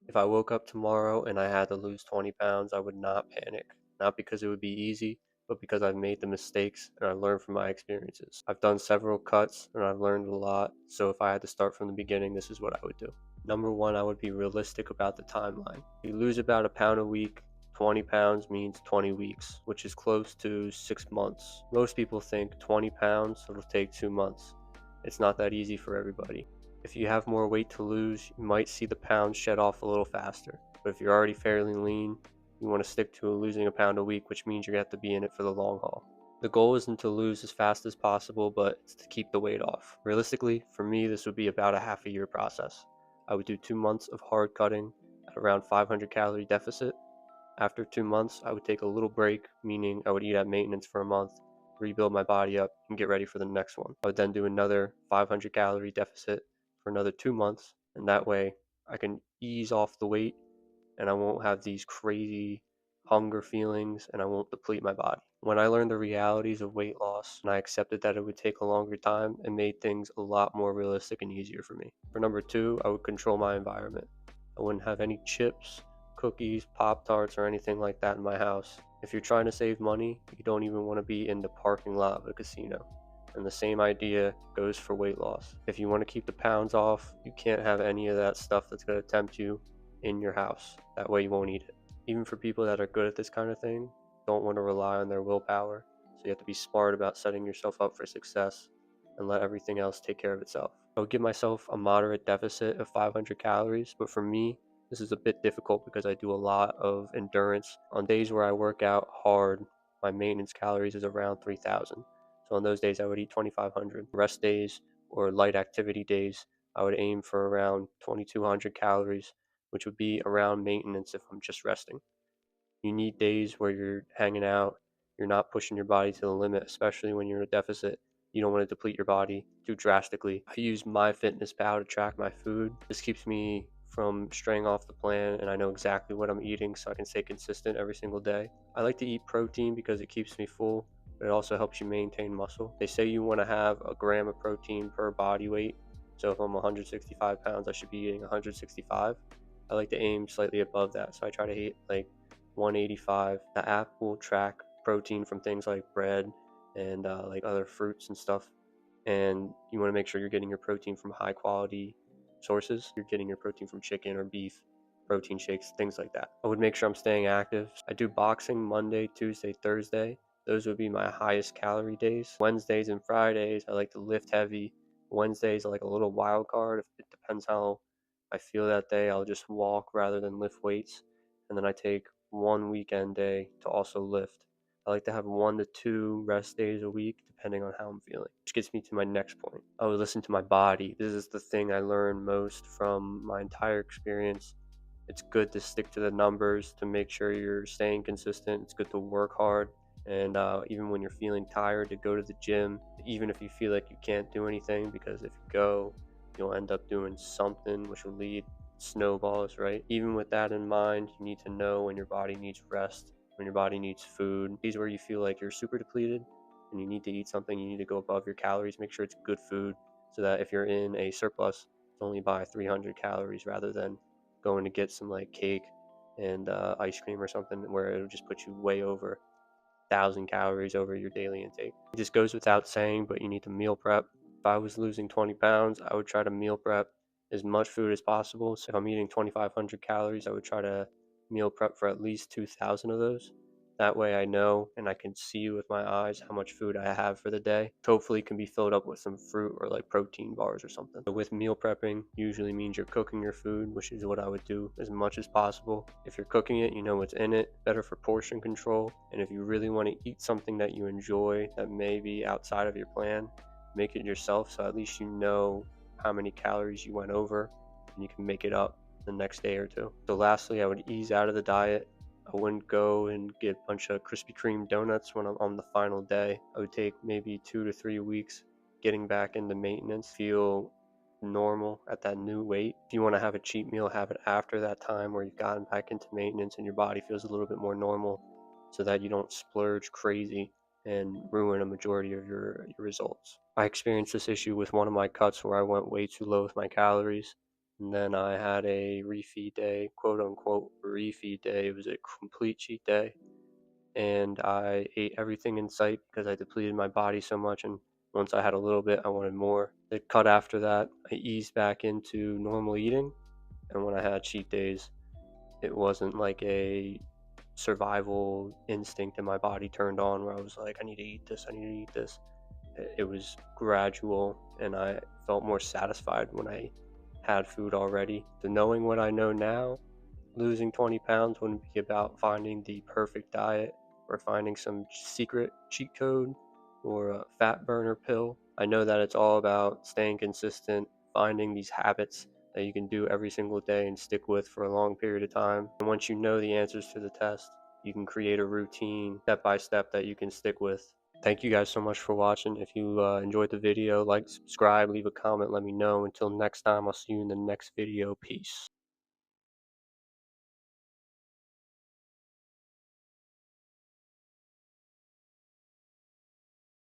If I woke up tomorrow and I had to lose 20 pounds, I would not panic. Not because it would be easy, but because I've made the mistakes and I learned from my experiences. I've done several cuts and I've learned a lot, so if I had to start from the beginning, this is what I would do. Number one, I would be realistic about the timeline. If you lose about a pound a week, 20 pounds means 20 weeks, which is close to 6 months. Most people think 20 pounds, it'll take 2 months. It's not that easy for everybody. If you have more weight to lose, you might see the pounds shed off a little faster. But if you're already fairly lean, you want to stick to losing a pound a week, which means you're going to have to be in it for the long haul. The goal isn't to lose as fast as possible, but it's to keep the weight off. Realistically, for me, this would be about a half a year process. I would do 2 months of hard cutting at around 500 calorie deficit. After 2 months, I would take a little break, meaning I would eat at maintenance for a month, rebuild my body up, and get ready for the next one. I would then do another 500 calorie deficit for another 2 months, and that way I can ease off the weight and I won't have these crazy hunger feelings and I won't deplete my body. When I learned the realities of weight loss and I accepted that it would take a longer time, it made things a lot more realistic and easier for me. For number two, I would control my environment. I wouldn't have any chips, cookies, Pop Tarts, or anything like that in my house. If you're trying to save money, you don't even want to be in the parking lot of a casino. And the same idea goes for weight loss. If you want to keep the pounds off, you can't have any of that stuff that's going to tempt you in your house. That way you won't eat it. Even for people that are good at this kind of thing, don't want to rely on their willpower. So you have to be smart about setting yourself up for success and let everything else take care of itself. I would give myself a moderate deficit of 500 calories, but for me, this is a bit difficult because I do a lot of endurance. On days where I work out hard, my maintenance calories is around 3,000. So on those days, I would eat 2,500. Rest days or light activity days, I would aim for around 2,200 calories, which would be around maintenance if I'm just resting. You need days where you're hanging out, you're not pushing your body to the limit, especially when you're in a deficit. You don't want to deplete your body too drastically. I use MyFitnessPal to track my food. This keeps me from straying off the plan and I know exactly what I'm eating so I can stay consistent every single day. I like to eat protein because it keeps me full, but it also helps you maintain muscle. They say you want to have a gram of protein per body weight. So if I'm 165 pounds, I should be eating 165. I like to aim slightly above that. So I try to eat like 185. The app will track protein from things like bread and like other fruits and stuff. And you want to make sure you're getting your protein from high quality sources. You're getting your protein from chicken or beef, protein shakes, things like that. I would make sure I'm staying active. I do boxing Monday, Tuesday, Thursday. Those would be my highest calorie days. Wednesdays and Fridays, I like to lift heavy. Wednesdays are like a little wild card. It depends how I feel that day. I'll just walk rather than lift weights. And then I take one weekend day to also lift. I like to have 1 to 2 rest days a week, depending on how I'm feeling. Which gets me to my next point. I would listen to my body. This is the thing I learned most from my entire experience. It's good to stick to the numbers to make sure you're staying consistent. It's good to work hard. And even when you're feeling tired, to go to the gym, even if you feel like you can't do anything, because if you go, you'll end up doing something which will lead snowballs, right? Even with that in mind, you need to know when your body needs rest, when your body needs food. These are where you feel like you're super depleted and you need to eat something, you need to go above your calories. Make sure it's good food so that if you're in a surplus, it's only by 300 calories rather than going to get some like cake and ice cream or something where it'll just put you way over 1,000 calories over your daily intake. It just goes without saying, but you need to meal prep. If I was losing 20 pounds, I would try to meal prep as much food as possible. So if I'm eating 2,500 calories, I would try to meal prep for at least 2,000 of those. That way I know and I can see with my eyes how much food I have for the day. Hopefully it can be filled up with some fruit or like protein bars or something. So with meal prepping usually means you're cooking your food, which is what I would do as much as possible. If you're cooking it, you know what's in it, better for portion control. And if you really want to eat something that you enjoy that may be outside of your plan, make it yourself so at least you know how many calories you went over and you can make it up the next day or two. So lastly, I would ease out of the diet. I wouldn't go and get a bunch of Krispy Kreme donuts when I'm on the final day. I would take maybe 2 to 3 weeks getting back into maintenance, feel normal at that new weight. If you want to have a cheat meal, have it after that time where you've gotten back into maintenance and your body feels a little bit more normal so that you don't splurge crazy and ruin a majority of your results. I experienced this issue with one of my cuts where I went way too low with my calories And then I had a refeed day, quote unquote refeed day. It was a complete cheat day. And I ate everything in sight because I depleted my body so much. And once I had a little bit, I wanted more. The cut after that, I eased back into normal eating. And when I had cheat days, it wasn't like a survival instinct in my body turned on where I was like, I need to eat this, I need to eat this. It was gradual, and I felt more satisfied when I had food already. So knowing what I know now, losing 20 pounds wouldn't be about finding the perfect diet or finding some secret cheat code or a fat burner pill. I know that it's all about staying consistent, finding these habits that you can do every single day and stick with for a long period of time. And once you know the answers to the test, you can create a routine step by step that you can stick with. Thank you guys so much for watching. If you enjoyed the video, like, subscribe, leave a comment, let me know. Until next time, I'll see you in the next video. Peace.